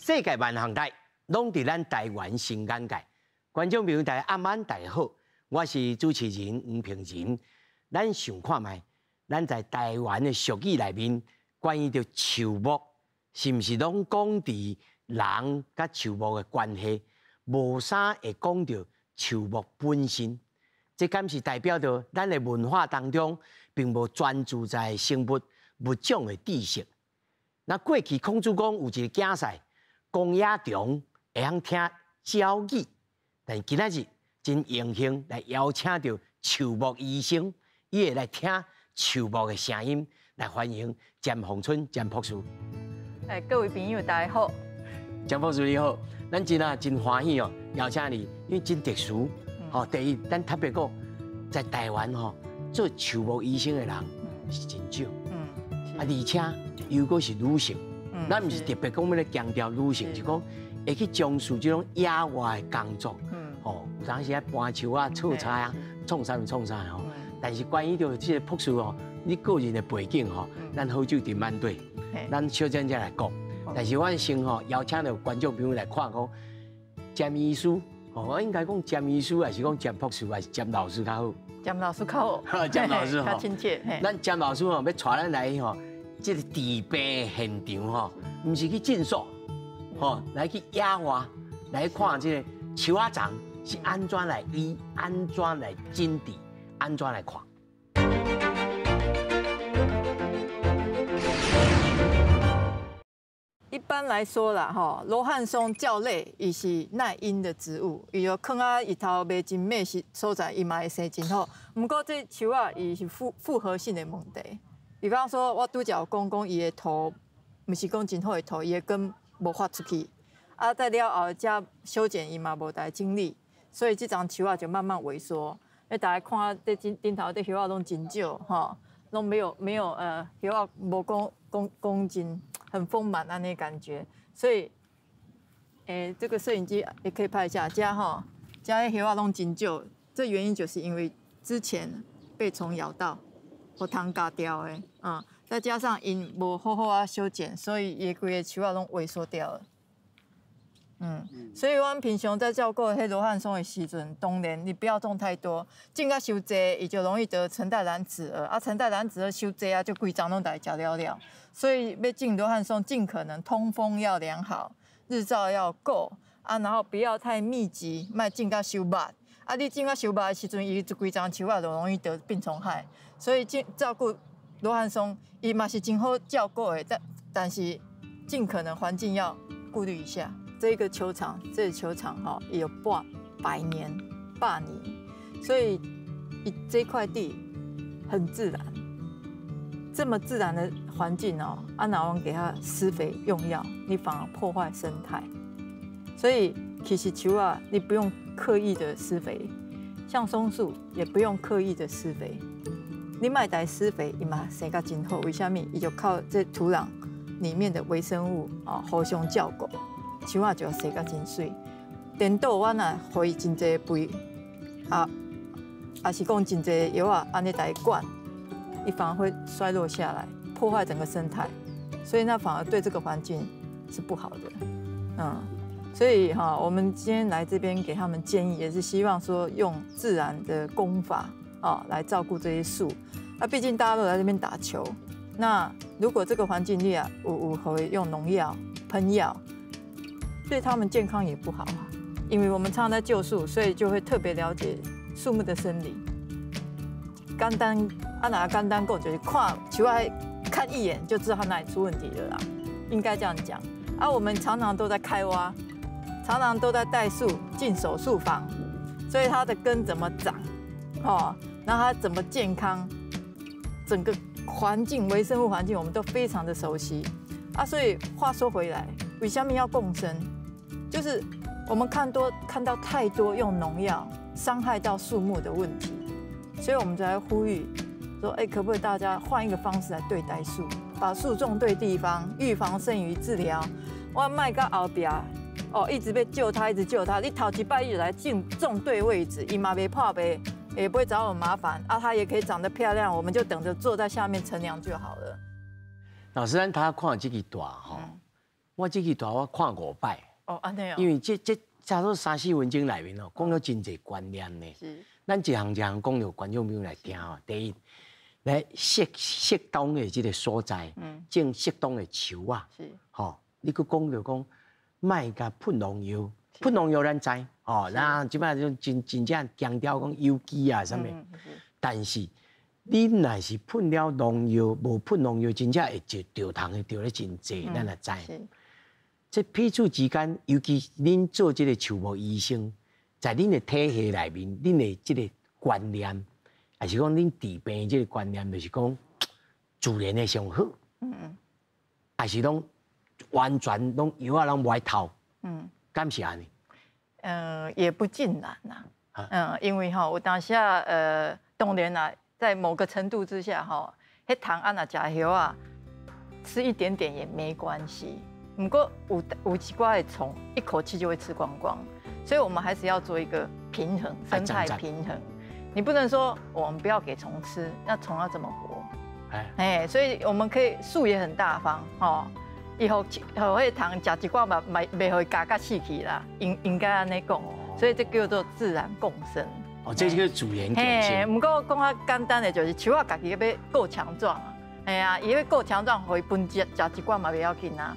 世界万行台，拢伫咱台湾新眼界。观众朋友，大家暗晚大家好，我是主持人吴平仁。咱想看卖，咱在台湾的俗语内面，关于着树木，是毋是拢讲伫人甲树木的关系？无啥会讲着树木本身。这敢是代表着咱的文化当中，并无专注在生物物种的知识。那过去孔子讲有一个竞赛，公野中会晓听鸟语，但今仔日真荣幸来邀请到树木医生，伊会来听树木的声音，来欢迎詹凤春詹博士。各位朋友大家好，詹博士你好，咱真欢喜哦，邀请你，因为真特殊。第一，咱特别讲，在台湾做树木医生的人是真少。而且又果是女性，咱唔是特别讲要来强调女性，是讲会去从事这种野外的工作。有当时啊搬树啊、炒菜啊、创啥吼。但是关于着这个博士你个人的背景咱好久伫面对，咱小专家来讲。但是我先邀请到观众朋友来看讲，詹医师，我应该讲詹医师，还是讲詹博士，还是詹老师较好？詹老师较好，詹老师较亲切。咱詹老师要带咱来这个治病现场唔是去诊所，来去野外来看这个树仔丛是安怎来医，安怎来诊治，安怎来看。一般来说啦，罗汉松较类伊是耐阴的植物，伊就囥啊日头袂真密实所在，伊嘛会生真好。不过这树啊，伊是复合性的问题。比方说，我拄则有讲伊的土，毋是讲真好的土，伊的根无发出去。啊，在了后才修剪，伊嘛无大精力，所以这张树啊就慢慢萎缩。大家看这顶头这叶啊拢真少，拢没有叶啊无讲真很丰满安尼感觉。所以，这个摄影机也可以拍一下，这叶啊拢真少，这原因就是因为之前被虫咬到。或汤割掉的，再加上因无好好修剪，所以伊规个树啊拢萎缩掉了。所以我们平常在照顾迄罗汉松的时阵，当然你不要种太多，种甲伤济，伊就容易得橙带蓝紫蛾。橙带蓝紫蛾伤济就规张拢来食了。所以要种罗汉松，尽可能通风要良好，日照要够然后不要太密集，莫种甲伤密。你种甲伤密的时阵，伊规张树啊就容易得病虫害。所以照顾罗汉松，伊嘛是真好照顾的，但是尽可能环境要顾虑一下。这个球场也有百年，所以这块地很自然，这么自然的环境哪往给它施肥用药，你反而破坏生态。所以其实树啊，你不用刻意的施肥，像松树也不用刻意的施肥。你买台施肥，伊嘛生甲真好，为什么？伊就靠这土壤里面的微生物互相照顾，树啊就生甲真水。颠倒我若互伊真济肥，是讲真济药安尼来灌，伊反而会衰落下来，破坏整个生态，所以那反而对这个环境是不好的。所以我们今天来这边给他们建议，也是希望说用自然的工法。来照顾这些树，毕竟大家都来这边打球，那如果这个环境里有会用农药、喷药，对他们健康也不好因为我们常常在救树，所以就会特别了解树木的生理。简单讲就是看树看一眼就知道它哪里出问题了啦，应该这样讲。我们常常都在开挖，常常都在带树进手术房，所以它的根怎么长？那它怎么健康？整个环境、微生物环境，我们都非常的熟悉所以话说回来，为什么要共生？就是我们看到太多用农药伤害到树木的问题，所以我们才呼吁说，可不可以大家换一个方式来对待树，把树种对地方，预防胜于治疗。我卖到后边一直被救它，一直救它。你头一摆就来种对位置，伊嘛袂破病。也不会找我麻烦它也可以长得漂亮，我们就等着坐在下面乘凉就好了。老师，咱他看这个大我这个图我看5摆。哦，安尼哦。因为这差不多3、4分钟内面哦，讲了真侪观念呢。是。咱一项讲到观众朋友来听哦。第一，来适当的这个所在，种适当的树啊。是。吼，你去讲就讲，卖甲喷农药，喷农药咱知，哦，那即摆就真正强调讲有机啊什么。但是你若是喷了农药，无喷农药，真正会掉糖的掉咧真济，咱也知。这彼此之间，尤其恁做这个树木医生，在恁的体系内面，恁的这个观念，还是讲恁治病这个观念，就是讲自然的上好。还是拢完全拢药啊，拢歪头。敢是安尼？也不尽然呐。因为哈，有当时当然啦，在某个程度之下哈，迄糖啊、那食药啊，吃一点点也没关系。不过有一挂的虫，一口气就会吃光光，所以我们还是要做一个平衡，生态平衡。你不能说我们不要给虫吃，那虫要怎么活？所以我们可以树也很大方哦。以后迄糖食一挂嘛，袂会加死去啦，应该安尼讲。所以这叫做自然共生。哦，这是个自然共生。不过讲较简单的就是树啊，家己要够强壮啊。伊要够强壮，可以分食一挂嘛，袂要紧啊。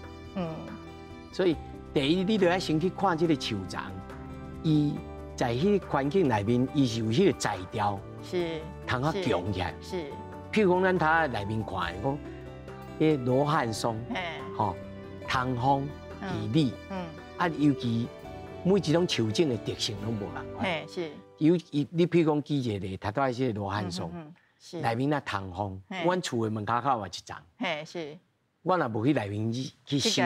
所以第一，你就要先去看这个树丛，伊在迄个环境内面，伊是有迄个材料，是，通较强起来。是，譬如讲，咱睇内面看，讲，迄罗汉松，吼，唐风、薏米，啊，尤其每一种树种的特性拢无共款。是。你譬如讲举一个例，睇到迄个罗汉松，内面那唐风，阮厝的门口有一丛。是。我若无去内面去修，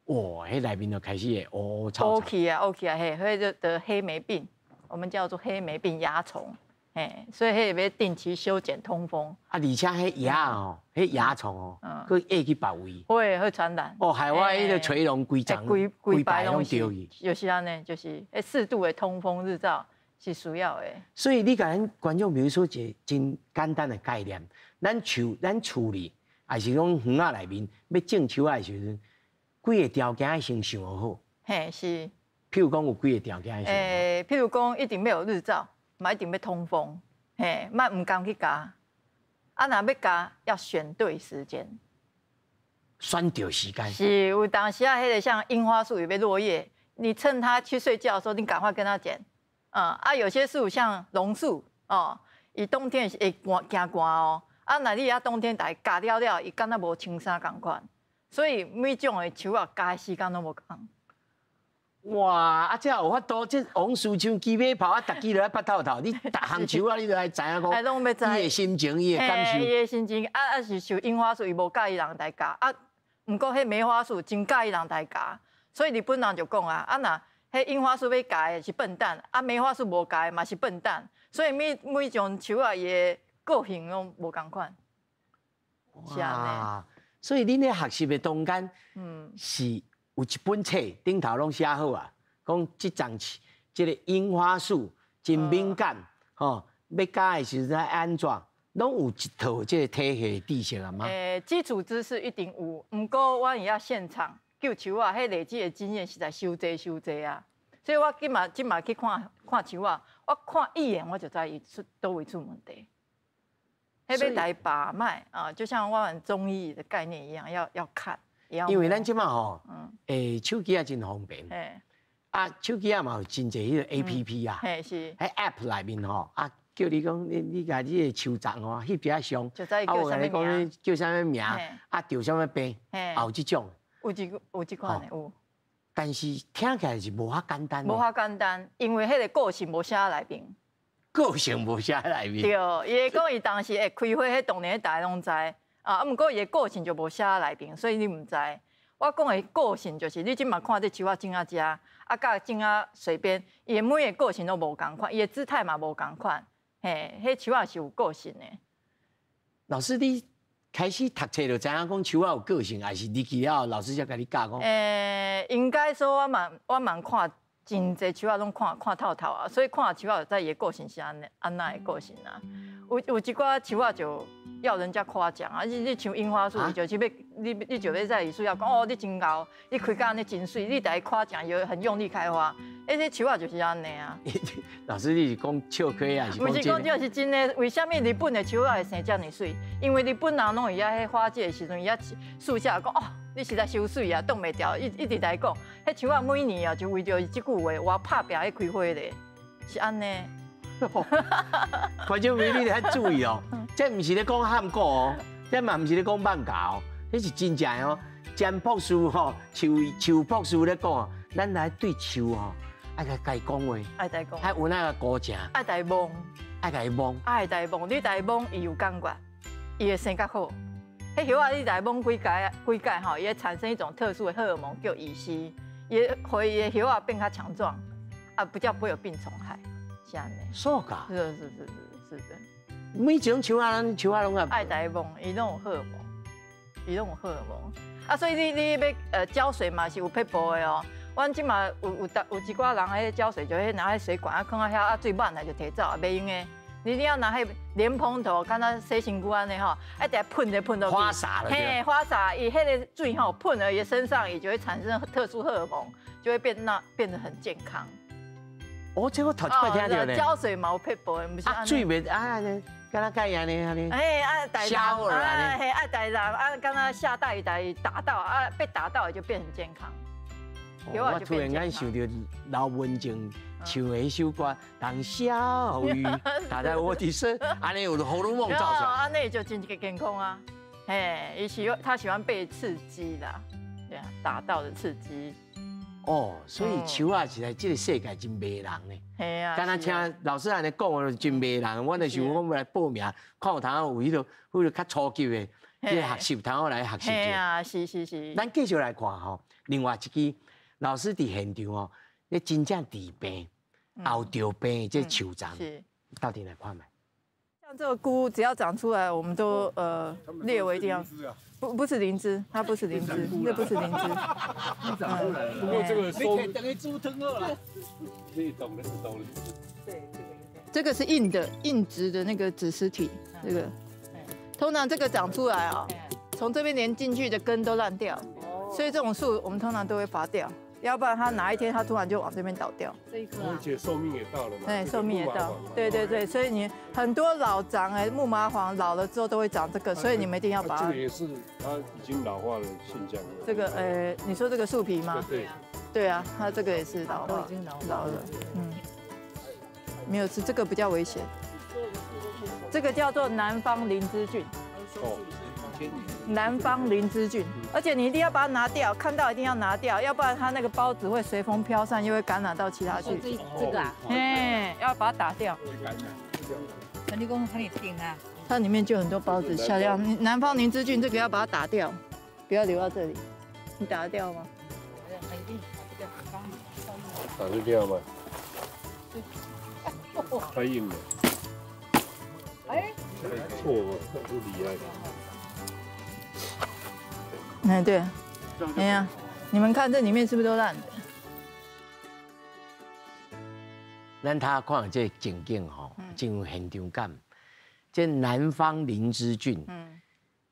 哇，迄内面就开始会乌臭。乌起啊，迄就得黑霉病，我们叫做黑霉病蚜虫，所以迄要定期修剪通风。啊，而且迄蚜哦，迄蚜虫哦，佮爱去别位，会传染。哦，害我迄个垂笼规张规排拢丢去。就是安尼，就是适度的通风日照是需要的。所以你甲咱观众朋友说一个真简单的概念，咱处理。还是讲园仔内面要种树仔的时阵，几个条件要先想好。是。譬如讲有几个条件要想。譬如讲一定要有日照，嘛一定要通风，莫唔甘去加。啊，若要加，要选对时间。选对时间。是，有当时啊，迄个像樱花树要落叶，你趁它去睡觉的时候，你赶快跟它剪。有些树像榕树哦，伊冬天会惊寒哦。啊，那你冬天大加了，伊敢若无穿衫共款，所以每种的树啊，加的时间都无共。哇！啊，这有法度，这王树像鸡尾泡啊，逐支都爱拔透透。你逐项树啊，你都爱知影讲，伊的心情，伊的感受。伊的心情是像樱花树，伊无介意人来加啊。不过迄梅花树真介意人来加，所以日本人就讲啊，若迄樱花树要加的是笨蛋，啊梅花树无加的嘛是笨蛋，所以每种树啊，伊的个性拢无共款，是安尼。所以恁咧学习的中间，是有一本册顶头拢写好啊，讲即丛即个樱花树真敏感，吼，要加的时阵安怎，拢有一套即个体系知识啊吗？基础知识一定有，不过我也要现场救树啊，迄累积的经验实在伤济啊，所以我今嘛去看树啊，我看一眼我就知伊倒位出问题。迄要来把脉啊，就像我们中医的概念一样，要看，因为咱即马吼，手机也真方便，手机也嘛有真侪迄个 APP 啊，是，喺 App 内面吼，叫你讲你家这个树丛吼翕一下相，就知叫啥物名，叫啥物名，着啥物病，有即种，有即款的有，但是听起来是无遐简单，无遐简单，因为迄个个性无写在内面。个性无写在内面。对，伊讲伊当时会开会，迄当年大家拢知啊。不过伊个性就无写在内面，所以你唔知。我讲的个性就是，你即马看这树啊种啊食，甲种啊随便，伊每个个性都无共款，伊的姿态嘛无共款。迄树啊是有个性的。老师，你开始读册就知影讲树啊有个性，还是入去了老师才甲你教讲？应该说我蛮看。真侪树啊，拢看透透啊，所以看树啊，就知伊个性是安那的个性啊。有一寡树啊就要人家夸奖啊！你像樱花树，就是要你就要在艺术要讲哦，你真高，你开甲安尼真水，你得夸奖，又很用力开花。这树啊就是安尼啊。老师，你是讲笑亏啊？不是讲这是真的。为什么日本的树啊会生这么水？因为日本人拢伊遐迄花季的时阵，伊遐树下讲哦，你实在收水啊，冻袂掉，一直在讲，迄树啊每年啊就为着这句话，我拍拼去开花咧，是安尼。观众朋友，你得较注意哦，这不是咧讲喊果哦，这嘛不是咧讲慢教哦，这是真正哦。占卜师吼，树卜师咧讲哦，咱来对树吼，爱甲伊讲话，爱甲伊讲，爱有那个高正，爱甲伊摸，爱甲伊摸，爱甲伊摸，你甲伊摸，伊有感觉，伊会生较好。迄叶啊，你甲伊摸几届吼，伊会产生一种特殊的荷尔蒙叫乙烯，伊会伊的叶啊变较强壮，啊，比较不会有病虫害。是安尼，是噶，是的。每一种树啊，咱树啊拢啊爱戴蒙，伊拢有荷尔蒙，啊，所以你要浇水嘛是有撇步的哦。阮即嘛有一寡人迄浇水就迄拿迄水管啊放啊遐啊水满来就摕走，袂用的。你要拿迄莲蓬头，敢若洗身躯安尼吼，一直喷落去。花洒了。嘿，花洒，伊迄个水吼喷了伊身上，伊就会产生特殊荷尔蒙，就会变得很健康。哦，这我头一摆听到呢。浇水毛撇步，唔是。水袂啊，敢若盖安尼。哎，啊，带人，嘿，爱带人，啊，敢若下大雨打到，啊，被打到就变很健康。我突然间想到老文静唱的一首歌，当小雨打在我的身，安尼有荷尔蒙造成。安尼就真健康啊。嘿，他喜欢被刺激啦，对啊，打到的刺激。哦，所以树啊是在这个世界真迷人呢。系啊，刚才听老师安尼讲，真迷人。我就想讲要来报名，看有通有迄个较初级的，即学习，通好来学习。系啊，是。咱继续来看吼，另外一支老师伫现场哦，你真正治病、后着病这树桩，到底来看卖。像这个菇，只要长出来，我们都列为一定要。不是灵芝，它不是灵芝，这不是灵芝。不过这个收等于猪吞了。可以懂了。对，这个是硬质的那个子实体，这个。通常这个长出来啊，从这边连进去的根都烂掉，所以这种树我们通常都会伐掉。要不然它哪一天它突然就往这边倒掉。这一棵而且寿命也到了嘛。对，寿命也到。对，所以你很多老长木麻黄老了之后都会长这个，所以你们一定要把它。这个也是它已经老化的现象。这个你说这个树皮吗？对。对啊，它这个也是老化，已经老了。没有吃这个比较危险。这个叫做南方灵芝菌。哦。南方灵芝菌，而且你一定要把它拿掉，看到一定要拿掉，要不然它那个孢子会随风飘散，又会感染到其他去。这个啊，要把它打掉。陈立功，它里定啊，它里面就很多孢子下掉。南方灵芝菌这个要把它打掉，不要留到这里。你打得掉吗？打得掉吗？太硬了。哎，错，不厉害。对，哎呀，你们看这里面是不是都烂的？咱他看这情景吼，真有现场感。这南方灵芝菌，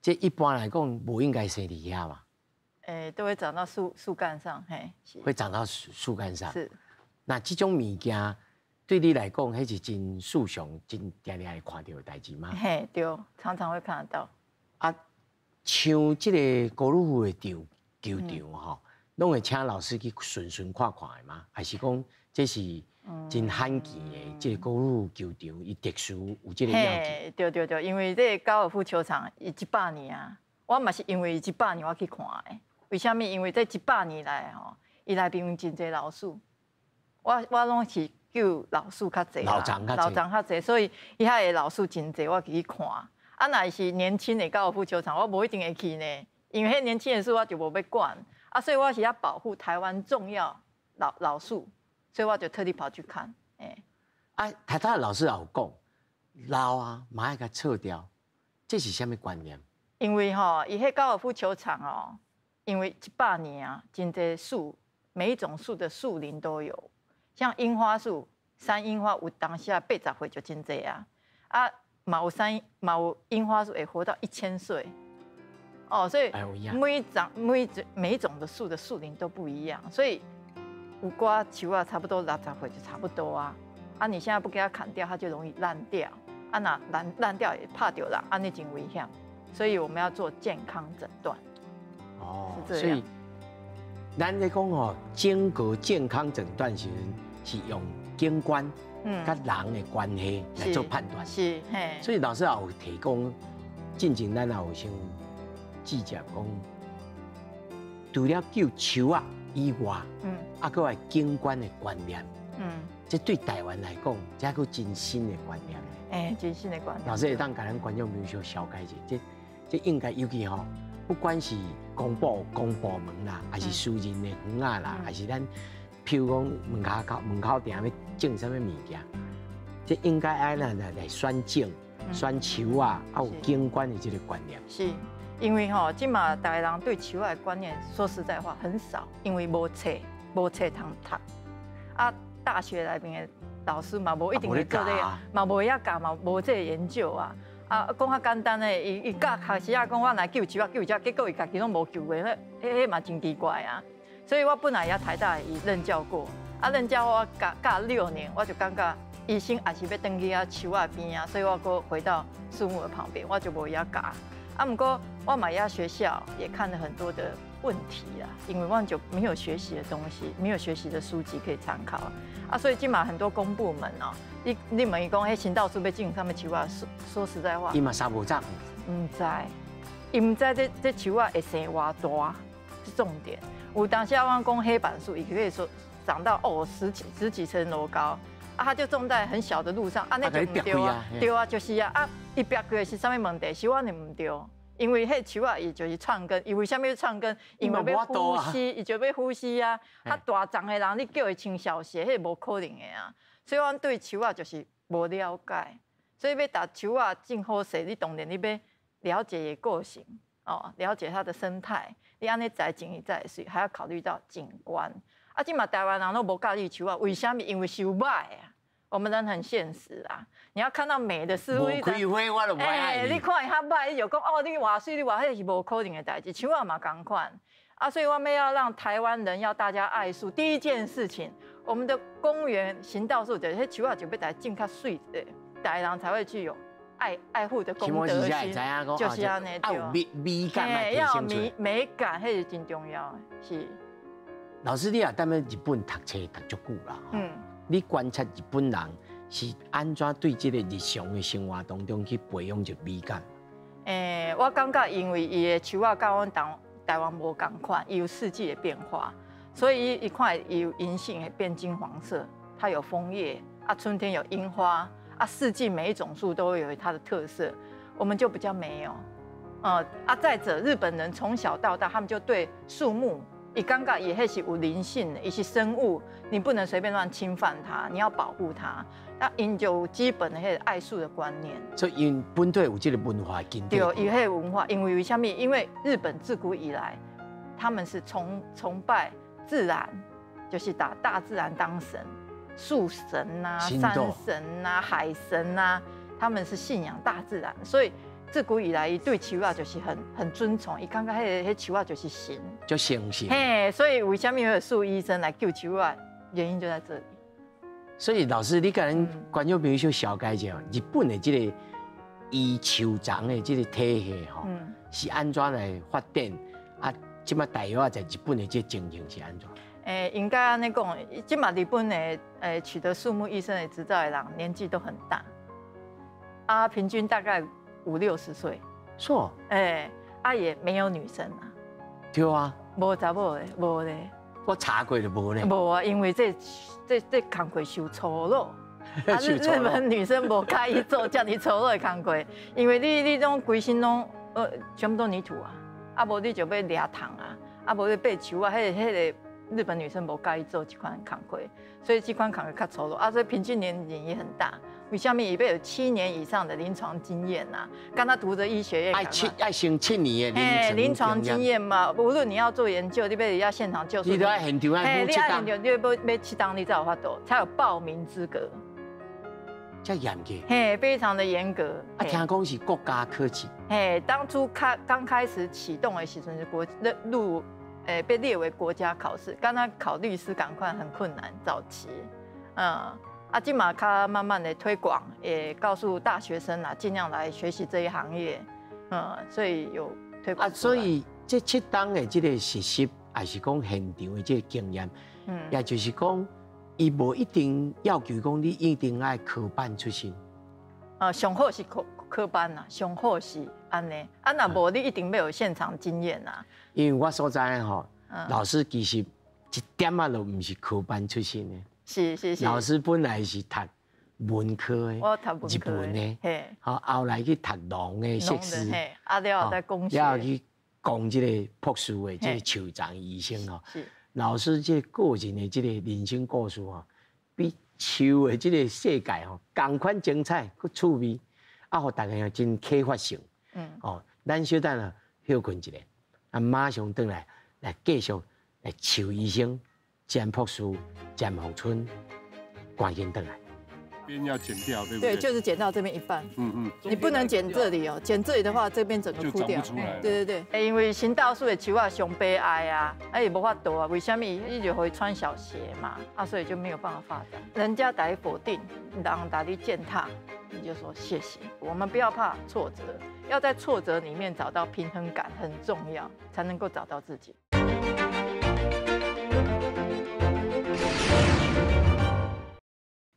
这一般来讲不应该生伫遐嘛。都会长到树干上，会长到树干上。是。那这种物件对你来讲，迄是真树上真常常会看到的代志吗？对，常常会看得到。啊。像这个高尔夫的球场吼，拢会请老师去顺看看的吗？还是讲这是真罕见的？这个高尔夫球场伊特殊有这个要件？对，因为这个高尔夫球场伊100年啊，我嘛是因为100年我去看的。为什么？因为这100年来吼，伊内面有真侪老树，我拢是救老树较侪，老长较侪，所以伊遐的老树真侪，我去看。啊，若是年轻的高尔夫球场，我无一定会去呢，因为迄年轻的树我就无要管啊，所以我是要保护台湾重要老树，所以我就特地跑去看。台大的老师也有讲，老啊，马上给它撤掉，这是什么观念？因为伊迄高尔夫球场因为100年啊，真侪树，每一种树的树龄都有，像樱花树，山樱花有当时啊80岁就真侪啊。嘛有樱花树会活到1000岁。哦，所以每一种的树的树龄都不一样，所以有瓜树啊，差不多60岁就差不多啊。啊，你现在不给它砍掉，它就容易烂掉。啊，那烂掉也怕丢人，啊，那真危险。所以我们要做健康诊断。哦，是这样。所以咱咧讲哦，整个健康诊断时是用景观甲人的关系来做判断。是，嘿。所以老师也有提供，进前咱也有先记者讲，除了救树啊以外，啊，搁有景观的观念，这对台湾来讲，这个真新的观念。真新的观念。老师会当甲咱观众朋友小解一下，这应该尤其吼，不管是公部门啦，还是私人的园啊啦，还是咱譬如讲门口埕要种什么物件，这应该安那来选种、选树啊，啊有景观的这个观念。是。因为吼，即马大家人对树的观念，说实在话很少，因为无册通读。啊，大学内面的老师嘛，无一定会做这个，嘛无遐教，嘛无这个研究啊。啊，讲较简单的，伊教学时啊，讲我来救树啊，结果伊家己拢无救过，迄嘛真奇怪啊。所以我本来也台大伊任教过，啊任教我教6年，我就感觉医生也是要登去啊树啊边啊，所以我搁回到树木的旁边，我就无遐教。啊，不过我买遐学校也看了很多的问题啦，因为我就没有学习的东西，没有学习的书籍可以参考啊，所以今嘛很多公部门哦，你问伊讲，迄行道树要种什么树啊？说实在话，伊嘛啥无知，唔知，伊唔知这树啊会生偌大是重点。有当时我讲黑板树，也可以说长到十几层楼高，啊，它就种在很小的路上，啊，那就唔对啊，对啊，就是啊，啊，伊别过是啥物问题？是我哋唔对，因为迄树啊，伊就是串根，伊为什么要串根？因为要呼吸，伊就要呼吸啊。啊，大长的人你叫伊穿小鞋，迄无可能的啊。所以我对树啊就是无了解，所以要打树啊种好势，你当然你要了解伊个性哦，了解它的生态。你安尼栽种伊才会水，还要考虑到景观。啊，即嘛台湾人都无介意树啊，为什么？因为树歹啊。我们人很现实啊，你要看到美的事物。无开花我就不爱你。你看伊较歹，你就讲哦，你偌水，你偌迄是无可能的代志。树啊嘛同款啊，所以我们要让台湾人要大家爱树。第一件事情，我们的公园行道树，就是树啊就要大家种较水的，大家人才会具有爱护的公德心。就是安尼对。要美感要美感，迄是真重要的。是。老师，你也踮咧日本读册读足久啦。你观察日本人是安怎对这个日常的生活当中去培养这美感？我感觉因为伊的树啊，甲阮台湾无共款，伊有四季的变化，所以伊看伊有银杏会变金黄色，它有枫叶啊，春天有樱花啊，四季每一种树都有它的特色，我们就比较没有。再者，日本人从小到大，他们就对树木。伊感觉伊迄是有灵性的，伊是生物，你不能随便乱侵犯它，你要保护它。那因就有基本的迄爱树的观念。所以因本地有这个文化根底。对，有迄文化，因为什么？因为日本自古以来，他们是崇拜自然，就是把大自然当神，树神呐、山神呐、海神呐，他们是信仰大自然，所以。自古以来，伊对树啊就是很尊崇，伊感觉迄树啊就是神，就神性。所以为什么有树医生来救树啊？原因就在这里。所以老师，你跟咱观众朋友小解一下，日本的这个医树长的这个体系吼，是安怎来发展？啊，即马大约在日本的这情形是安怎？应该安尼讲，即马日本的取得树木医生的执照的人年纪都很大，啊，平均大概。50、60岁，是，也没有女生啊，对啊，无查某的，无的，我查过就无咧，无啊，因为这工课受粗鲁，日本女生无介意做遮尔粗鲁的工课，因为你种规身拢全部都泥土啊，无你就要抓糖啊，无你爬树啊，迄个日本女生无介意做这款工课，所以这款工课较粗鲁啊，所以平均年龄也很大。为什么伊要有7年以上的临床经验呐？刚他读的医学院，爱先7年的临床经验嘛。无论你要做研究，你要现场救助，你都要现场，你要现场，你要去当，你才有法度，才有报名资格。这严格。嘿，非常的严格。啊，听讲是国家考试。嘿，当初刚开始启动的时阵是被列为国家考试，刚刚考律师赶快很困难，早期，今嘛他慢慢的推广，也告诉大学生啦，尽量来学习这一行业，所以有推广。所以这7档的这个实习，还是讲现场的这个经验，也就是讲，伊无一定要求讲你一定爱科班出身。上好是科班啦，上好是安尼，若无你一定要有现场经验啦。因为我所在吼，老师其实一点都唔是科班出身的。是。老师本来是读文科的，我读日本的，后来去读农的硕士，了后再工学，了去讲这个博士的这个酋长医生哦。老师这个个人的这个人生故事哦，比树的这个世界哦，同款精彩，佮趣味，互大家真启发性。咱小等啊休困一下，马上回来继续来树医生、詹博士、詹凤春，赶紧回来。边要剪掉，对不对？对，就是剪到这边一半。你不能剪这里哦，剪这里的话，这边整个枯掉。对。因为行道树的树啊，上悲哀啊，也无法度啊。为什么？伊就会穿小鞋嘛，所以就没有办法发展。人家打你否定，人打你践踏，你就说谢谢。我们不要怕挫折，要在挫折里面找到平衡感很重要，才能够找到自己。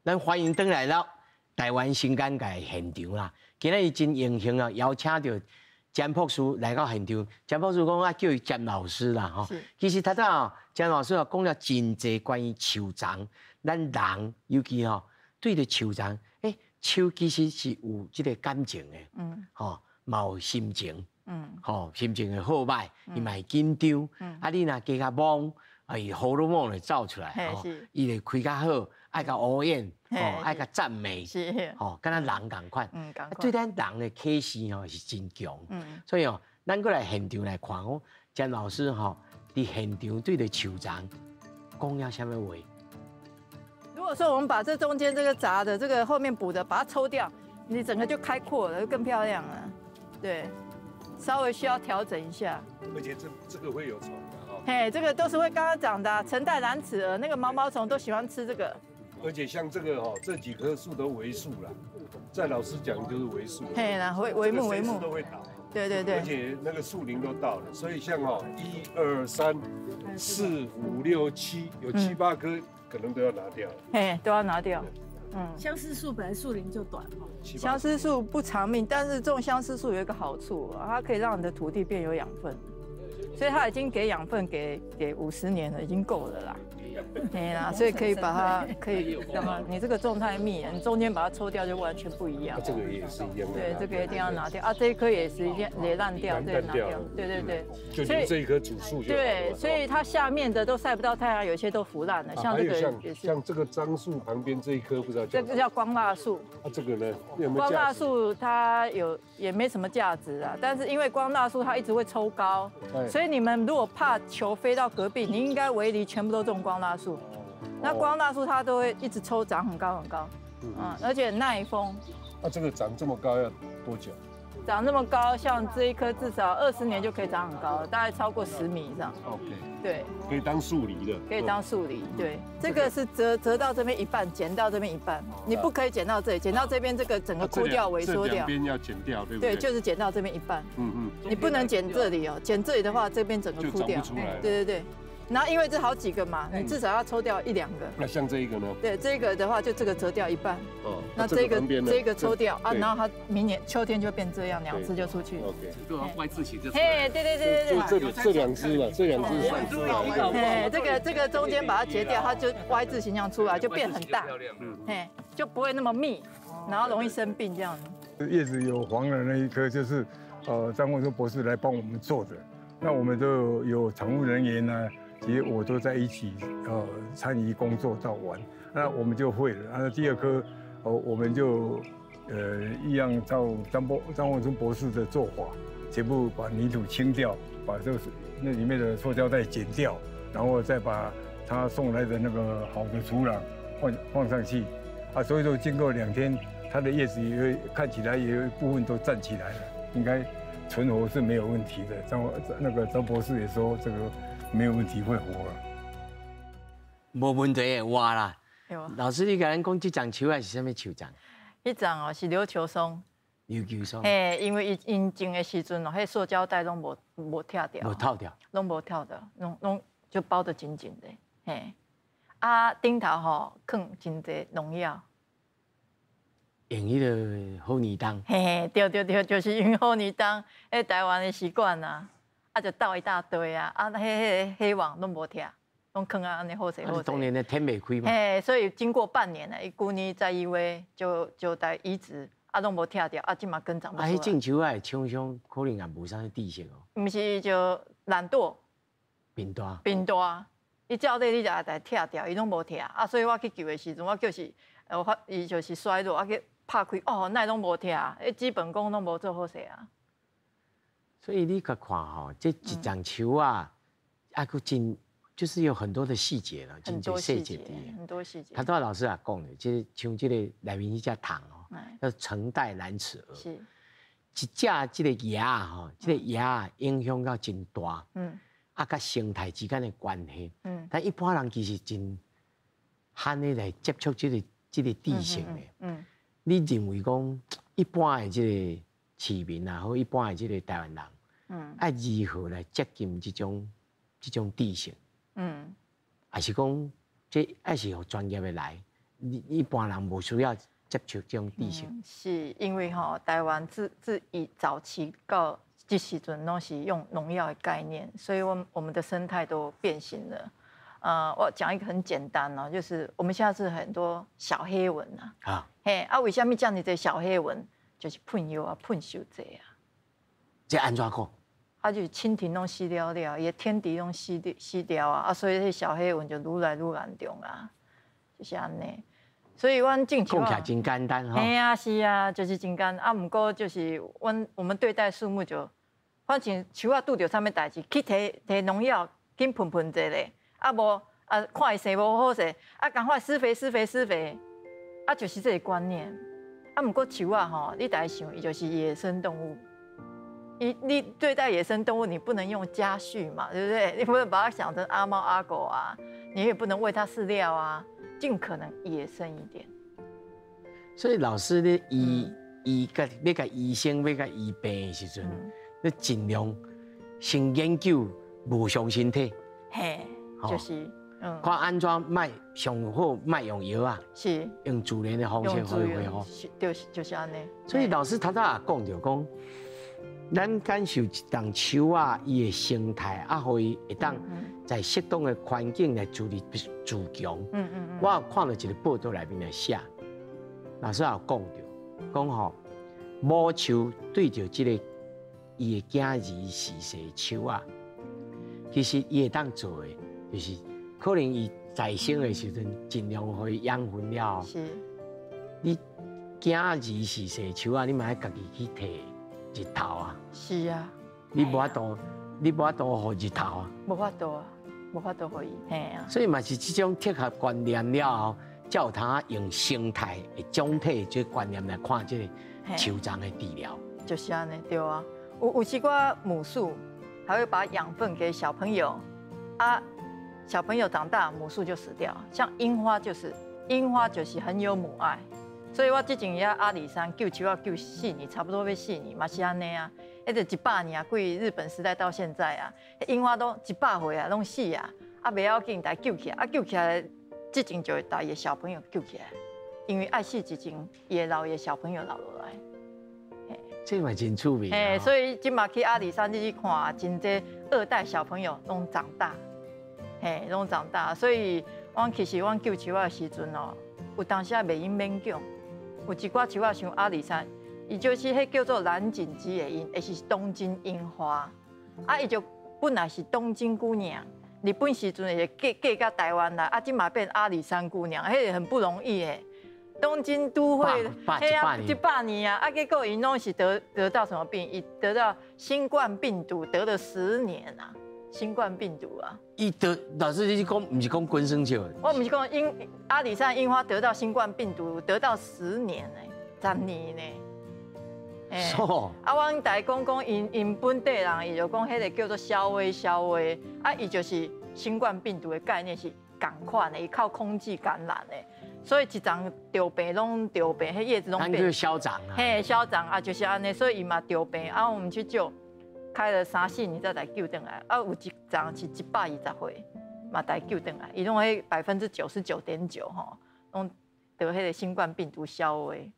咱欢迎登来到台湾新干界现场啦！今日真荣幸啊，邀请到詹博士来到现场。詹博士讲啊，叫伊詹老师啦，吼。其实他哦，詹老师啊讲了真侪关于树丛，咱人尤其吼对着树丛，树其实是有这个感情的，嘛有心情，心情的好歹，伊嘛会紧张，你若加较忙，荷尔蒙就走出来，伊就开较好。爱甲乌烟，爱甲赞美，敢若人共款，对咱人的启示是真强，所以咱过来现场来看詹老师伫现场对着树丛讲了什么话？如果说我们把这中间这个杂的，这个后面补的，把它抽掉，你整个就开阔了，就更漂亮了。对，稍微需要调整一下。而且这个会有虫的这个都是会刚刚长的，橙带蓝齿蛾，那个毛毛虫都喜欢吃这个。而且像这个这几棵树都为树了，在老师讲就是为树。为木都会倒。对。而且那个树龄都到了，所以像1、2、3、4、5、6、7，有7、8棵可能都要拿掉。都要拿掉。相思树本来树龄就短相思树不长命，但是种相思树有一个好处，它可以让你的土地变有养分，所以它已经给养分给50年了，已经够了啦。所以可以把它让你这个种太密，你中间把它抽掉就完全不一样。这个也是一样的。对，这个一定要拿掉这一棵也是一定也烂掉，对，拿掉。对。就留这一棵主树就好了。对，所以它下面的都晒不到太阳，有些都腐烂了。像这个也是。像这个樟树旁边这一棵不知道叫。这个叫光蜡树。这个呢？光蜡树它也没什么价值啊，但是因为光蜡树它一直会抽高，所以你们如果怕球飞到隔壁，你应该围篱全部都种光蜡树。那光蜡树它都会一直抽，长很高很高，而且耐风。那这个长这么高要多久？长这么高，像这一棵至少20年就可以长很高了，大概超过10米以上。OK。对。可以当树篱的。可以当树篱，对。这个是折到这边一半，剪到这边一半，你不可以剪到这里，剪到这边这个整个枯掉萎缩掉。这两边要剪掉，对不对？对，就是剪到这边一半。你不能剪这里哦，剪这里的话，这边整个枯掉。对。然后因为这好几个嘛，你至少要抽掉1、2个。那像这一个呢？对，这个的话就这个折掉一半。那这个抽掉啊，然后它明年秋天就变这样，2只就出去。OK。这个 Y 字形就。对。这2只了，这2只算出来。这个中间把它截掉，它就 Y 字形这样出来，就变很大。就不会那么密，然后容易生病这样。叶子有黄的那一棵就是张凤春博士来帮我们做的，那我们都有常务人员呢。其实我都在一起参与工作到完，那我们就会了。那第2棵我们就一样照张凤春博士的做法，全部把泥土清掉，把那里面的塑胶袋剪掉，然后再把他送来的那个好的土壤放上去所以说经过2天它的叶子也会看起来也有一部分都站起来了，应该存活是没有问题的。张博士也说这个没有问题，会活了。无问题的话啦。有啊。老师，你甲咱讲这种树啊是什么树种？迄种哦是琉球松。琉球松。嘿，因为因种的时阵哦，迄塑胶袋拢无拆掉，无透掉，拢无跳的，拢就包得紧紧的。嘿，啊顶头吼放真侪农药。用迄个好年冬。嘿，对，就是用好年冬，迄台湾的习惯啊，啊就倒一大堆啊，啊迄黑网拢无拆。拢坑啊，安尼好势好势。当年的天袂开嘛。嘿，所以经过半年了，伊旧年在以为就来移植，啊拢无拆掉，啊即嘛根长不出来。迄种树啊，厂商可能也无啥地形哦。毋是就懒惰。变大。变大，伊照例你就来拆掉，伊拢无拆，啊所以我去救的时阵，我就是伊就是衰落，啊去拍开，哦，那拢无拆，基本功拢无做好势啊。所以你去看吼，这一丛树啊，佫真。就是有很多的细节了，很多细节，很多细节。他都老师也讲的，就是像这个内面迄只糖哦，叫橙带蓝齿蛾。是。一只这个芽吼，这个芽影响到真大。甲生态之间的关系。但一般人其实真罕的来接触这个地形的。你认为讲一般的这个市民啊，或一般的这个台湾人，爱如何来接近这种地形？还是讲，这还是有专业的来，一般人无需要接触这种地形。是因为台湾自以早期到这时阵拢是用农药的概念，所以我们的生态都变形了。我讲一个很简单哦，就是我们现在是很多小黑蚊啊。为什么这样子的小黑蚊就是喷药啊、喷伤济啊？这安怎讲？就是蜻蜓拢死了了，伊天敌拢死掉啊，所以迄小黑蚊就愈来愈严重啊，就是安尼。所以阮种树讲起来真简单哈。嘿啊，是啊，就是真简单啊。不过就是我们对待树木就，反正树啊拄着啥物代志，去摕农药紧喷一下咧，无看伊生无好势，赶快施肥，就是这个观念。不过树啊吼，你大家想，伊就是野生动物。你对待野生动物，你不能用家畜嘛，对不对？你不能把它想成阿猫阿狗啊，你也不能喂它饲料啊，尽可能野生一点。所以老师咧，要甲医生要甲医病的时阵，你尽量先研究无伤身体。嘿，就是看安怎卖上好，卖用药啊，是用自然的方式去恢复。就是安尼。所以老师头也讲着讲。咱感受一丛树啊，伊的生态啊，互伊会当在适当的环境来自立自强。我有看到一个报道内面来写，老师也有讲着，讲吼，母树对着这个伊的囝儿逝世树啊，其实伊会当做的，就是可能伊在生的时阵尽量互伊养分了。是。你囝儿逝世树啊，你嘛要家己去摕。日头啊，是啊，你无法度，互日头啊，无法度啊，无法度互伊，嘿啊。所以嘛是这种贴合观念了后，才有通用生态的总体这观念来看这个树丛的治疗。就是安尼对啊，有时寡母树还会把养分给小朋友，小朋友长大母树就死掉。像樱花就是很有母爱。所以我之前遐阿里山救树啊救4年，差不多要4年嘛是安尼啊，就100年啊，贵日本时代到现在啊，樱花都100岁啊，拢死啊，袂要紧，来救起来，救起来，之前就会把伊小朋友救起来，因为爱死之前，伊会留伊小朋友留落来。这嘛真趣味。所以今嘛去阿里山你去看，真济2代小朋友拢长大，拢长大，所以其实阮救树的时阵哦，有当时也袂用勉强。有一寡树啊，像阿里山，伊就是迄叫做蓝锦鸡的樱，也是东京樱花。伊就本来是东京姑娘，日本时阵也嫁到台湾来，今嘛变阿里山姑娘，迄很不容易诶。东京都会100年啊，结果伊拢是得到什么病？伊得到新冠病毒，得了10年啊。新冠病毒啊！老师，你讲不是讲滚生笑？我不是讲阿里山樱花得到新冠病毒，得到10年10年呢。哦，阮大家讲因本地人，伊就讲迄个叫做消微，伊就是新冠病毒的概念是同款的，伊靠空气感染的，所以一张得病拢得病，迄叶子拢变。消长啊。消长就是安尼，所以伊嘛得病，我们去救，开了3-4年才来救回来，有一张是120岁，嘛来救回来，伊拢迄99.9%吼，拢得迄个新冠病毒消微。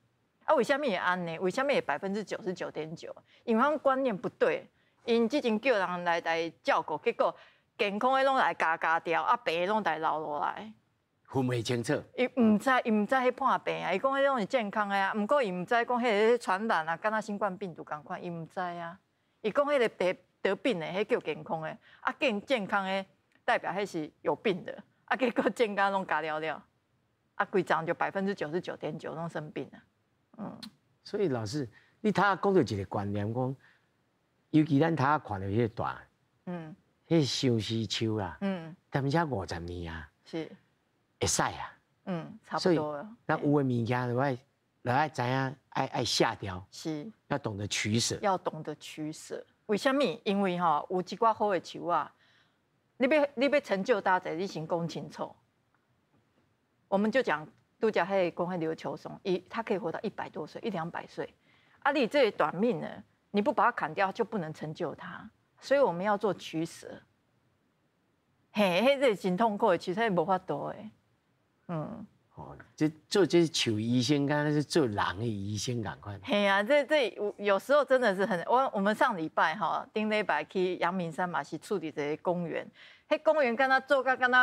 为什么会安呢？为什么会99.9%？因为他们观念不对，因之前叫人来照顾，结果健康的拢来加掉，病的拢来留落来。分不清楚。伊唔知迄判病啊，伊讲迄种是健康的啊，毋过伊唔知讲迄个传染啊，敢若新冠病毒共款，伊唔知啊。伊讲迄个得病的，迄叫健康的，健康的代表迄是有病的，结果健康拢加了，规张就99.9%拢生病了。所以老师，你他讲到一个观念，讲，尤其咱他看到迄个大，迄相思树啦，但是50年啊，是会使啊，差不多了。那有的物件就爱知影爱下掉，是要懂得取舍，为什么？因为吼有一寡好的树啊，你要成就大者，你先讲清楚。我们就讲。都讲迄讲迄琉球松，它可以活到100多岁，100-200岁。你这短命呢，你不把它砍掉，就不能成就它。所以我们要做取舍。迄个真痛苦的，其实无法度的。这树医生，刚才是做人的医生共款。这有时候真的是很，我们上礼拜顶礼拜去阳明山嘛，是处理这个公园。迄公园敢若做甲敢若。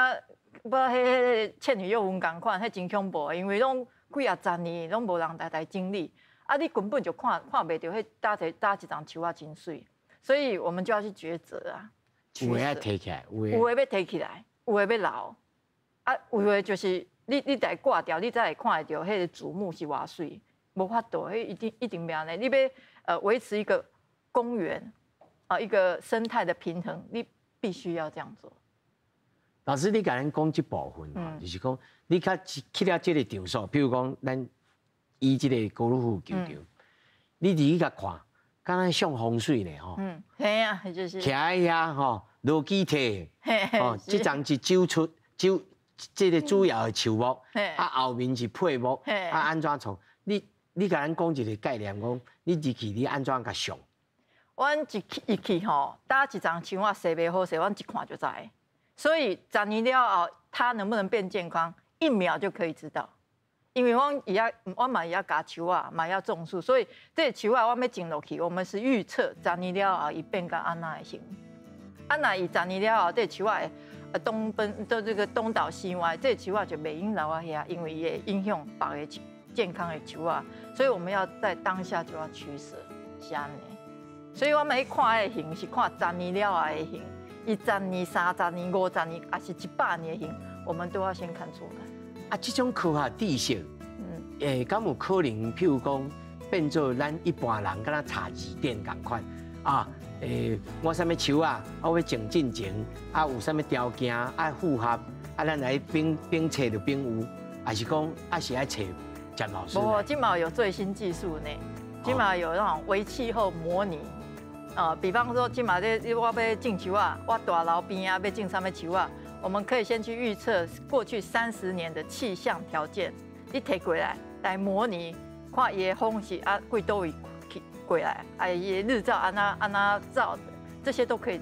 不知道迄倩女幽魂共款，迄真恐怖，因为拢几10年拢无人来整理，你根本就看袂到，迄搭一张树真水，所以我们就要去抉择啊。有的要提起来，有的要提起来，有的要留，有的就是你得挂掉，你才会看得到迄个树木是偌水，无法度，迄一定要安尼。你要维持一个公园一个生态的平衡，你必须要这样做。老师，你甲咱讲这部分就是讲你去了这个场所，比如讲咱以这个高尔夫球场，你自己甲看，敢若像风水呢吼。系啊，就是。徛喺遐吼，落基体，这张是这个主要的树木，后面是配木，安怎创？你甲咱讲一个概念，讲你入去你安怎甲上？阮一去吼，搭一张树啊，势袂好势，阮一看就知。所以10年了后，它能不能变健康，1秒就可以知道。因为我嘛也要加树啊，嘛要种树，所以这树啊，我要种落去，我们是预测10年了后，伊变甲安那会行。那伊10年了后，这树啊东倒西歪，这树啊就袂用留啊遐，因为伊会影响别个健康的树啊，所以我们要在当下就要取舍，是安尼。所以我们去看的形是看10年了后的形。10年、30年、50年，还是100年的形，我们都要先看出来。这种科学知识，敢有可能，譬如讲，变做咱一般人，敢若查字典共款我啥物树啊，我要种进前，有啥物条件爱符合，咱来并册就并有，还是讲是爱找蒋老师？不，今嘛有最新技术呢，今嘛有那种微气候模拟。比方说，今嘛我要种树啊，我大楼边啊要种啥物树啊，我们可以先去预测过去30年的气象条件，你摕过来模拟，看伊的风是几多位过来，伊的日照安那照的，这些都可以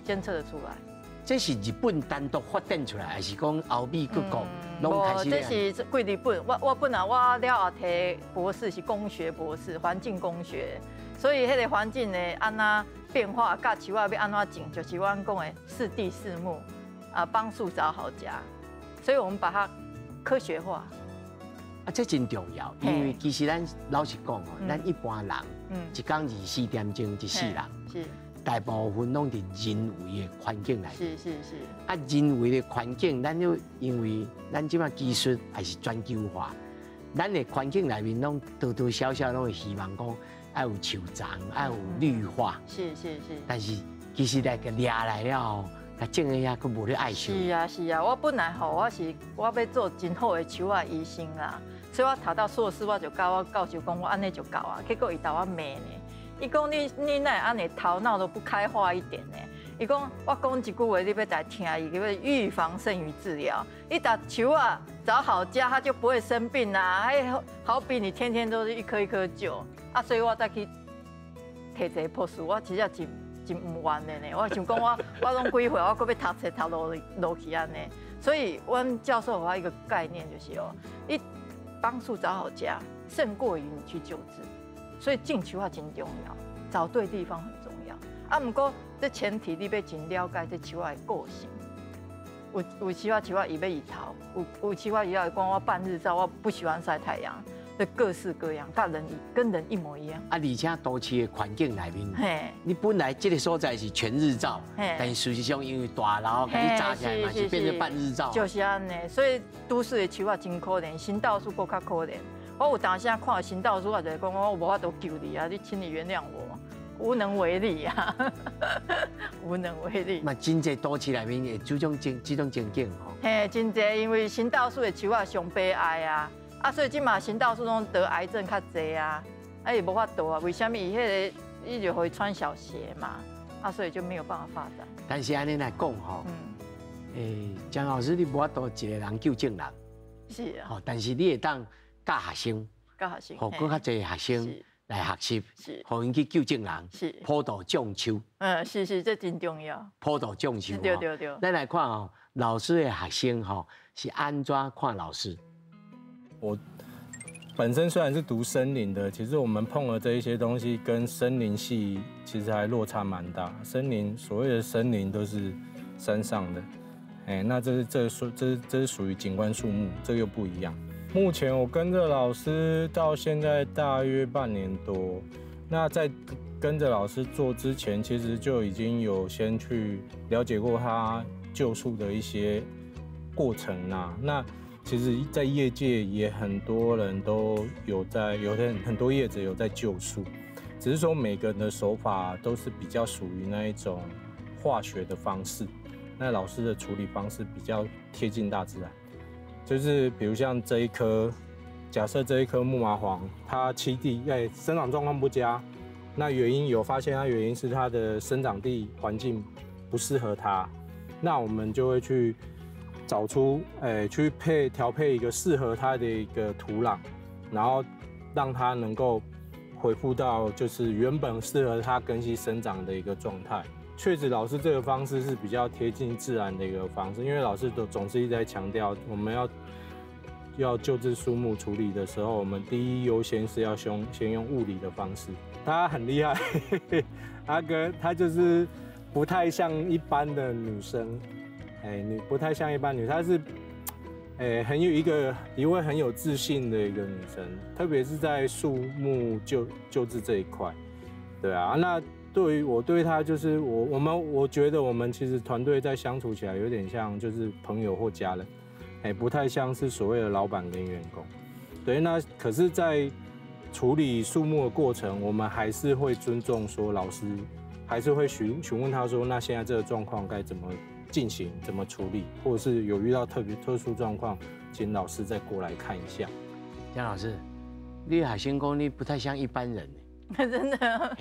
监测得出来。这是日本单独发展出来，还是讲欧美各国拢开始？这是贵日本，我本来我了后摕博士是工学博士，环境工学。所以，迄个环境的安那变化，甲树啊要安怎种，就是我讲的4地4木帮树找好家。所以我们把它科学化。这真重要，因为其实咱老实讲咱一般人，一天24点钟一世人，是大部分拢伫人为的环境内。是。人为的环境，咱就因为咱即摆技术还是全球化，咱的环境内面拢多多少少拢会希望讲。爱有树丛，爱有绿化，是。但是其实来个抓来了后，甲种个遐佫无咧爱惜。是啊，我本来我要做真好的树啊医生啦，所以我读到硕士，我就教我教授讲我安尼就够啊。结果伊导我骂呢，伊讲你哪会安尼头脑都不开化一点呢？伊讲我讲一句话，你要来听伊，叫预防胜于治疗。你打球啊，找好家，他就不会生病啦。还好比你天天都是一颗一颗灸啊，所以我再去摕这博士，我其实真唔愿的呢。我想讲我拢几岁，我搁要读册读落去安尼。所以阮教授有一个概念就是哦，你帮助找好家，胜过于你去救治。所以进球啊真重要，找对地方很重要。啊，不过这前提你要真了解这树仔的个性。有树仔伊要日头，有树仔伊要讲我半日照，我不喜欢晒太阳。的各式各样，跟人一模一样。啊，而且都市的环境内面，你本来这个所在是全日照，但事实上因为大楼给你炸起来嘛，就变成半日照。就是安尼，所以都市的树啊真可怜，行道树更较可怜。我有当时看到行道树，我就讲我无法度救你啊，你请你原谅我，无能为力啊，无能为力。嘛，真济都市内面的这种情景吼。嘿，真济，因为行道树的树啊上悲哀啊。啊，所以即马行道树拢得癌症较侪啊，啊也无法度啊，为什么伊就会穿小鞋嘛，啊所以就没有办法发展。但是安尼来讲吼，江老师你无法度一个人救正人，是啊，吼，但是你会当教学生，互更较侪学生来学习，互因去救正人，普度众筹。是，这真重要。普度众筹，对。咱来看哦，老师的学生吼是安怎看老师？我本身虽然是读森林的，其实我们碰了这一些东西，跟森林系其实还落差蛮大。所谓的森林都是山上的，那这是属于景观树木，这又不一样。目前我跟着老师到现在大约半年多，那在跟着老师做之前，其实就已经有先去了解过他救树的一些过程啦。那其实，在业界也很多人都很多业者有在救树，只是说每个人的手法都是比较属于那一种化学的方式。那老师的处理方式比较贴近大自然，就是比如像这一棵，假设这一棵木麻黄，它栖地生长状况不佳，那发现它原因是它的生长地环境不适合它，那我们就会去找出，去调配一个适合它的一个土壤，然后让它能够恢复到就是原本适合它根系生长的一个状态。确实，老师这个方式是比较贴近自然的一个方式，因为老师总是一直在强调，我们要救治树木处理的时候，我们第一优先是要先用物理的方式。他很厉害，阿哥他就是不太像一般的女生。你不太像一般女生，她是，一位很有自信的一个女生，特别是在树木救治这一块，对啊。那对她就是我觉得我们其实团队在相处起来有点像就是朋友或家人，不太像是所谓的老板跟员工。对，那可是，在处理树木的过程，我们还是会尊重说老师，还是会询问他说，那现在这个状况该怎么进行，怎么处理，或者是有遇到特殊状况，请老师再过来看一下。江老师，你海鲜公你不太像一般人真的，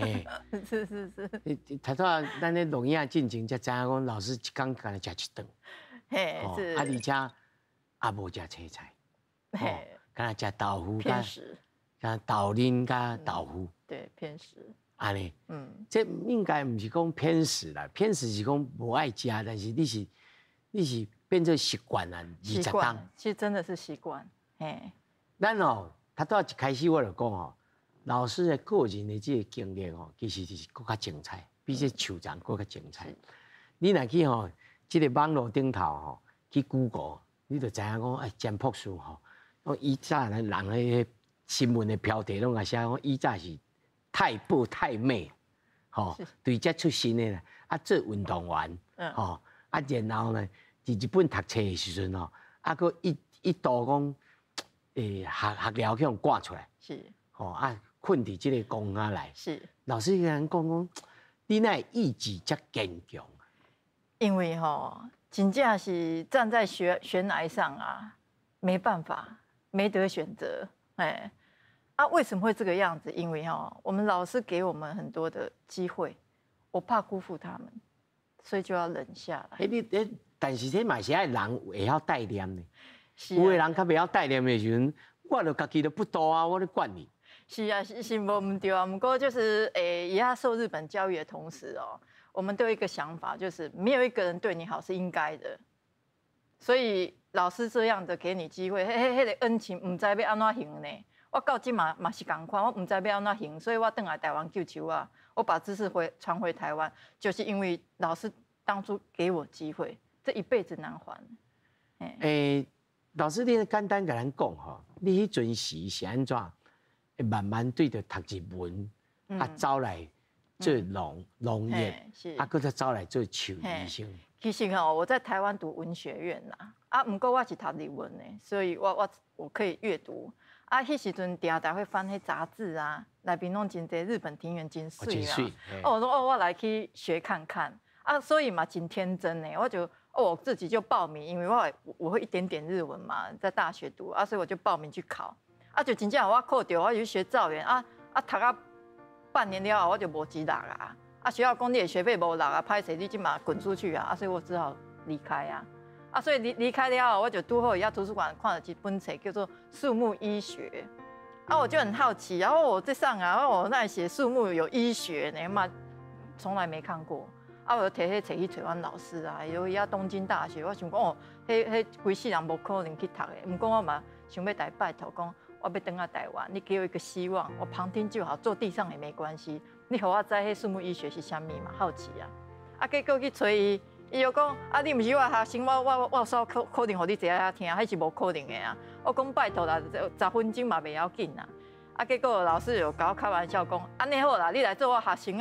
是。头拄仔咱咧录影进前才知影讲，老师一天干食一顿，是。而且也无食青菜，干那食豆腐偏食，干豆奶加豆腐，对，偏食。安尼，这应该不是讲偏食啦，偏食是讲无爱食，但是你是变做习惯啦，20当。其实真的是习惯，咱头拄仔一开始我就讲老师的个人的这个经历其实是更较精彩，比这树长更较精彩。你若去这个网络顶头去 Google， 你就知影讲，占卜术以早人个新闻的标题拢写讲，以早是太保太妹，对这出身的啦，做运动员，然后呢，伫日本读册的时阵佫一度讲，学寮去赶出来，是，困伫这个公园内，是。老师跟人讲，你那意志遮坚强。因为真正是站在悬崖上啊，没办法，没得选择，哎，啊，为什么会这个样子？因为我们老师给我们很多的机会，我怕辜负他们，所以就要忍下来。但是这嘛是爱人会晓带念的，是有的人较袂晓带念的时阵，我就家己都不多啊，我咧管你。是啊，是无唔对啊。不过就是以下受日本教育的同时我们都有一个想法，就是没有一个人对你好是应该的，所以老师这样的给你机会，迄个恩情唔知要安怎还呢？我到今嘛是同款，我唔知要安怎还，所以我回来台湾救球啊，我把知识传回台湾，就是因为老师当初给我机会，这一辈子难还。老师，你简单甲咱讲你迄阵时是安怎？会慢慢对着读日文，走来做农业，搁再走来做兽医生。其实我在台湾读文学院啦，不过我是读日文的，所以我可以阅读。迄时阵常常会翻迄杂志啊，内面弄真侪日本庭园真水啊。我说我来去学看看所以嘛真天真呢，我就我自己就报名，因为我会一点点日文嘛，在大学读所以我就报名去考就真正我考到，我就去学造园读到半年了后我就无钱拿学校讲你的学费无拿歹势你即马滚出去所以我只好离开所以离开了后，我就拄好在图书馆看到一本册叫做《树木医学》我就很好奇我在上我那写树木有医学呢嘛，从来没看过我就摕迄册去找阮老师有东京大学，我想讲迄规世人无可能去读的，不过我嘛想要拜托讲。我要回来台湾，你给我一个希望，我旁听就好，坐地上也没关系。你给我知迄树木医学是啥物嘛？好奇结果去找伊，伊就讲你不是我学生，我稍可能互你坐遐听，迄是无可能的我讲拜托啦，10分钟嘛袂要紧结果老师就甲我开玩笑讲，安尼好啦，你来做我学生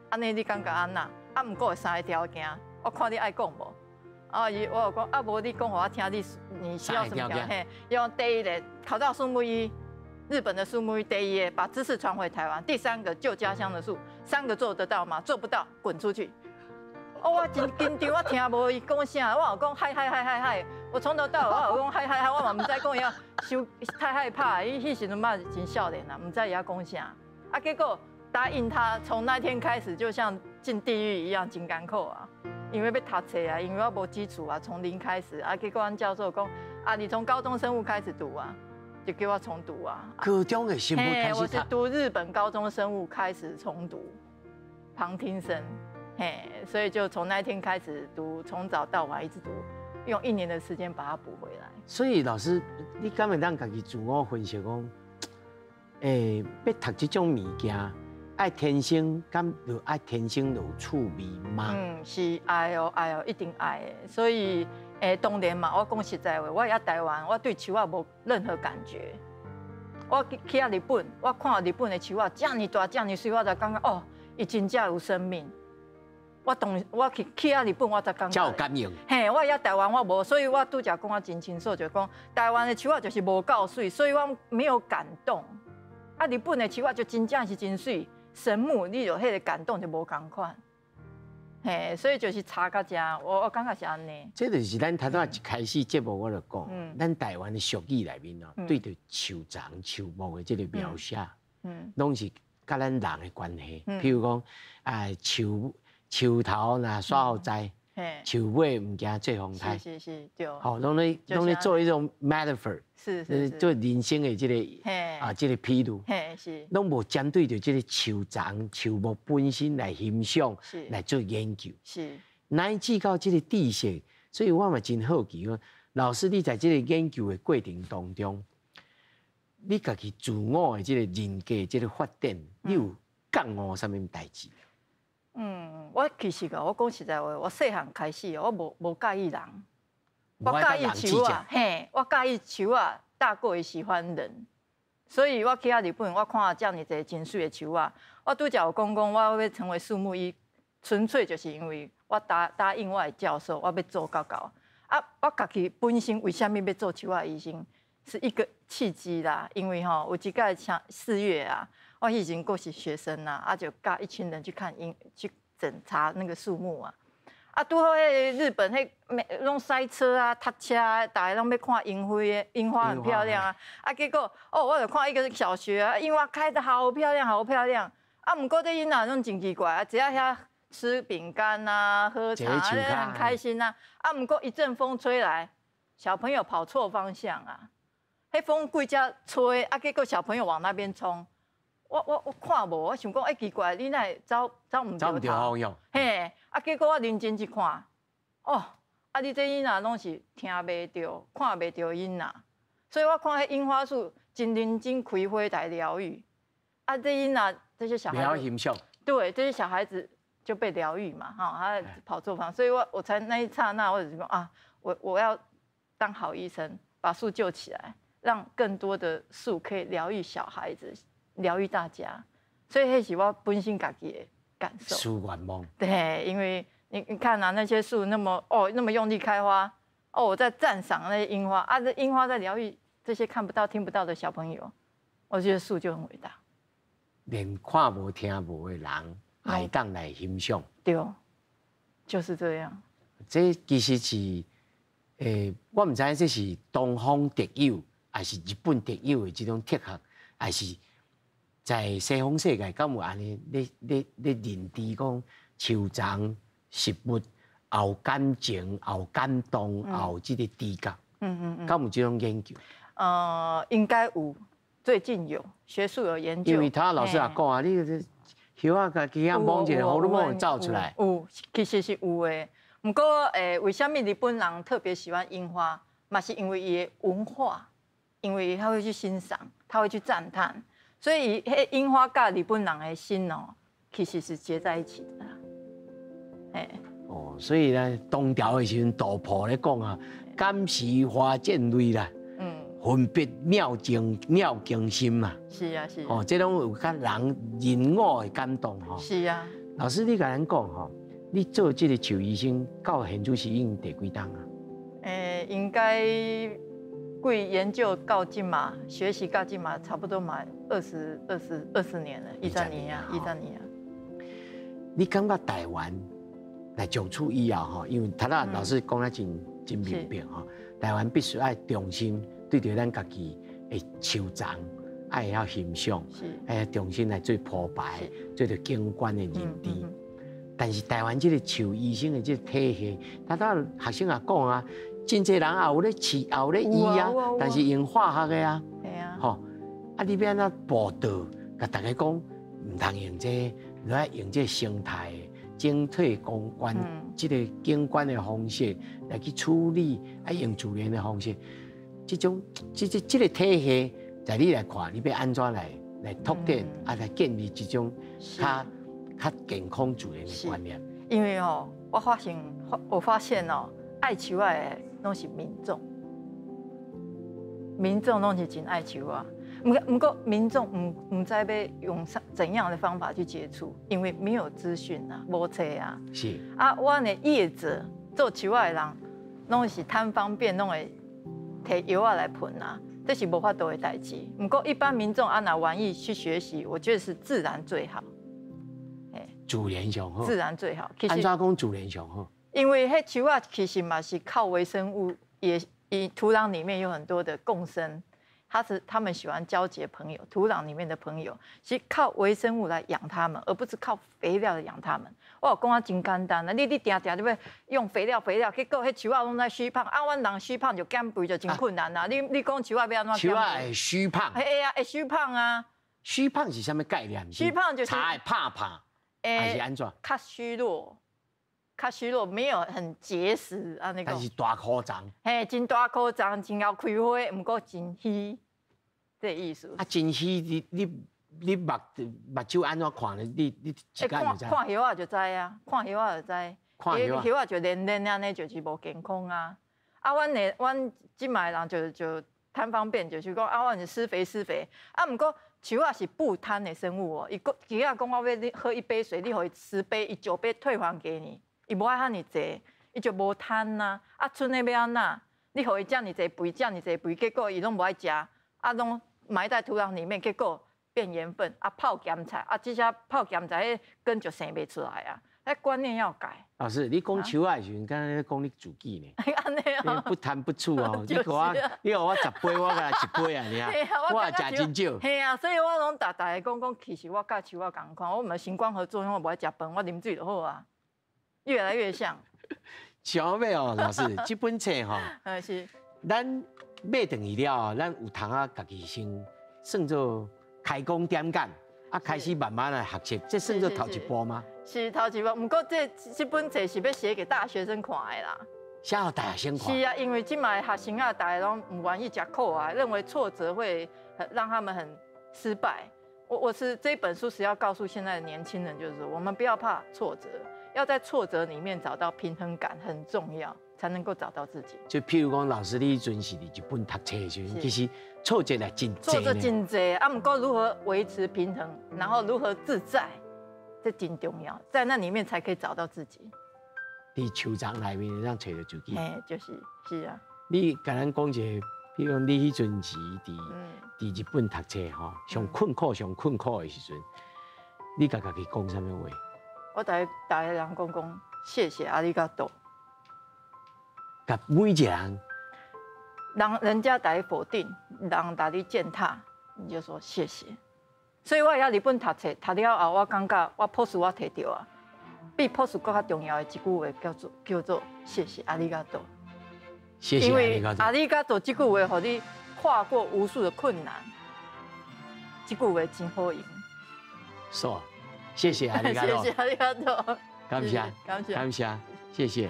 安尼你感觉安那？不过有3个条件，我看你爱讲无？我有讲无你讲互我听，你需要什么条件？用第一个考到树木医，日本的树木医第一个把知识传回台湾，第3个救家乡的树，3个做得到吗？做不到，滚出去！我真紧张，我听无伊讲啥，我有讲嗨，我从头到尾我有讲嗨，我嘛唔知讲伊收太害怕，伊迄时阵嘛真少年唔知伊要讲啥结果答应他，从那天开始就像进地狱一样，真艰苦因为要读册因为我无基础从零开始结果阮教授讲你从高中生物开始读就叫我重读高中的生物开始我是读日本高中生物开始重读，旁听生，所以就从那一天开始读，从早到晚一直读，用1年的时间把它补回来。所以老师，你敢会当家己自我分析讲，要读这种物件？爱天生，敢就爱天生就有趣味吗？是爱一定爱的。所以当然嘛，我讲实在话，我在台湾，我对树无任何感觉。我去日本，我看日本的树这么大，这么水，我才感觉伊真正有生命。我去日本，我才感觉。才有感应。我在台湾我无，所以我拄则讲真清楚，就讲台湾的树就是无够水，所以我没有感动。日本的树就真正是真水。神木，你有迄个感动就无同款，所以就是差到这，我感觉是安尼。这就是咱头仔一开始节目我就讲，咱台湾的俗语内面对着树长树木的这个描写，拢是甲咱人的关系。譬如讲，树头若耍好栽，树尾唔惊做风台。是，对。拢咧做一种 metaphor。是做人生的这个这个披露，是，拢无针对着这个树长树木本身来欣赏，来做研究，是，乃至到这个知识，所以我嘛真好奇老师你在这个研究的过程当中，你家己自我的这个人格这个发展，你有觉悟什么代志？我其实我讲实在话，我细汉开始我无介意人。我介意树我介意树大过于喜欢人，所以我去日本，我看这么多真水的树我拄则有讲我要成为树木医，纯粹就是因为我答应我的教授，我要做到我家己本身为什么要做树医生，是一个契机啦。因为有一届4月我以前过是学生就跟一群人去检查那个树木啊，拄好迄日本迄拢塞车啊、塞车啊，大家拢要看樱花很漂亮啊。啊，结果我就看一个小学啊，樱花开得好漂亮，好漂亮。啊，不过这囡仔拢真奇怪啊，只要遐吃饼干啊、喝茶啊，很开心啊。啊，不过一阵风吹来，小朋友跑错方向啊，迄风规只吹啊，结果小朋友往那边冲。我看无，我想讲，奇怪，你哪会走唔对头？嘿，啊，结果我认真一看，啊，你这囡仔拢是听袂着、看袂着囡仔，所以我看迄樱花树真认真开花来疗愈。啊，这囡仔这些小孩子，对，这些小孩子就被疗愈嘛，他跑错方，所以我才那一刹那，我就说啊，我要当好医生，把树救起来，让更多的树可以疗愈小孩子。疗愈大家，所以那是我本身自己的感受。树愿望。对，因为你看啊，那些树那么用力开花，我在赞赏那些樱花啊，这樱花在疗愈这些看不到、听不到的小朋友，我觉得树就很伟大。连看无听无的人，还当来欣赏。对，就是这样。这其实是，我唔知这是东方特有，还是日本特有的这种特色，还是？在西方世界，敢有安尼？你认知讲树丛、食物有感情、有感动、有这个知觉，敢有这种研究？应该有，最近有学术有研究。因为他老师也讲啊，你这叶啊，家己啊摸一个荷尔蒙造出来。有，其实是有的。不过为什么日本人特别喜欢樱花？嘛是因为伊的文化，因为他会去欣赏，他会去赞叹。所以，樱花跟日本人的心其实是结在一起的。所以呢，唐朝的时候，杜甫咧讲啊，感时花溅泪啦，分别鸟惊心嘛。是啊，是。这种有甲人人我的感动是啊。老师，你甲咱讲你做这个兽医生到现在是已经第几档啊？应该。贵研究到今嘛，学习到今嘛，差不多嘛20年了，13年啊。你感觉台湾来种出医药因为他那老师讲得真明白台湾必须要重新对着咱家己的树丛，爱要欣赏，要重新来做铺排，做着景观的认知。但是台湾这个兽医生的这个体系，他那学生也讲啊。真侪人也有咧饲，也有咧医啊，但是用化学的啊，你要安怎报道，甲大家讲，唔通用这，来用这生态整体公关，这个景观的方式来去处理，用自然的方式，这种这个体系，在你来看，你要安怎来拓展，来建立这种较健康自然的观念。因为我发现爱树的拢是民众，拢是真爱树啊。不过民众唔知要用怎样的方法去接触，因为没有资讯啊，无册啊。是啊，我的业者做树的人，拢是贪方便，拢会摕药啊来喷啊，这是无法度的代志。不过一般民众若愿意去学习，我觉得是自然最好。自然上好，自然最好。安怎讲自然上好？因为迄树啊，其实嘛是靠微生物，土壤里面有很多的共生，他们喜欢交结朋友，土壤里面的朋友，是靠微生物来养它们，而不是靠肥料来养它们。我有讲啊，真简单啊，你定你要用肥料，结果迄树啊拢在虚胖，阮人虚胖就减肥就真困难啊。你讲树啊要安怎？树啊会虚胖？会啊，会虚胖啊。虚胖是什么概念？虚胖就是茶会怕，还是安怎？较虚弱，没有很结实啊那个。但是大颗长。真大颗长，真要开花，不过真虚，这意思。真虚，你目睭安怎看呢？你一眼就知。看叶啊就知啊，看叶啊就知。叶啊就连安尼就是无健康啊。阮即卖人就贪方便，就是讲阮是施肥。不过树啊是不贪的生物伊讲我要你喝一杯水，你给伊10杯，伊9杯退还给你。伊无爱遐尼济，伊就无贪呐。剩的要安怎？你互伊遮尼济肥，结果伊拢无爱食，拢埋在土壤里面，结果变盐分，泡咸菜，这些泡咸菜，迄根就生袂出来啊。那观念要改。老师，你讲树仔的时阵，刚才讲你自己呢，安尼哦，不贪不醋哦。你就是给我，你给我10杯，我给他1杯啊，你啊，我也食真少。嘿啊，所以我拢大家讲，其实我甲树仔共款，我们行光合作用，我不爱食饭，我啉水就好啊，越来越像。想要哦，老师，这本册吼，是，咱买等于了，咱有通啊，家己先算做开工点干，啊，开始慢慢来学习，这算做头一步吗？是头一步，不过这本册是要写给大学生看的啦。写给大学生看。是啊，因为今麦学生啊，大家拢不愿意吃苦啊，认为挫折会让他们很失败。我是这本书是要告诉现在的年轻人，就是我们不要怕挫折，要在挫折里面找到平衡感很重要，才能够找到自己。就譬如讲，老师你阵是伫日本读册的时候，其实挫折来真挫折真多啊，不过如何维持平衡，然后如何自在，这真重要，在那里面才可以找到自己。伫球场内面让找到自己。是啊。你甲咱讲一个，譬如讲你迄阵是伫日本读册吼，上困苦的时阵，你甲家己讲啥物话？我大家人讲谢谢阿里嘎多。甲每一个人，人家大家否定，人大家践踏，你就说谢谢。所以我喺日本读册，读了后，我感觉我 post 我摕到啊，比 post 更较重要的一句话叫做谢谢阿里嘎多。谢谢阿里嘎多。阿里嘎多这句话，让你跨过无数的困难，这句话真好用。是，谢谢阿里嘎多。谢谢阿里嘎多。感谢，谢谢。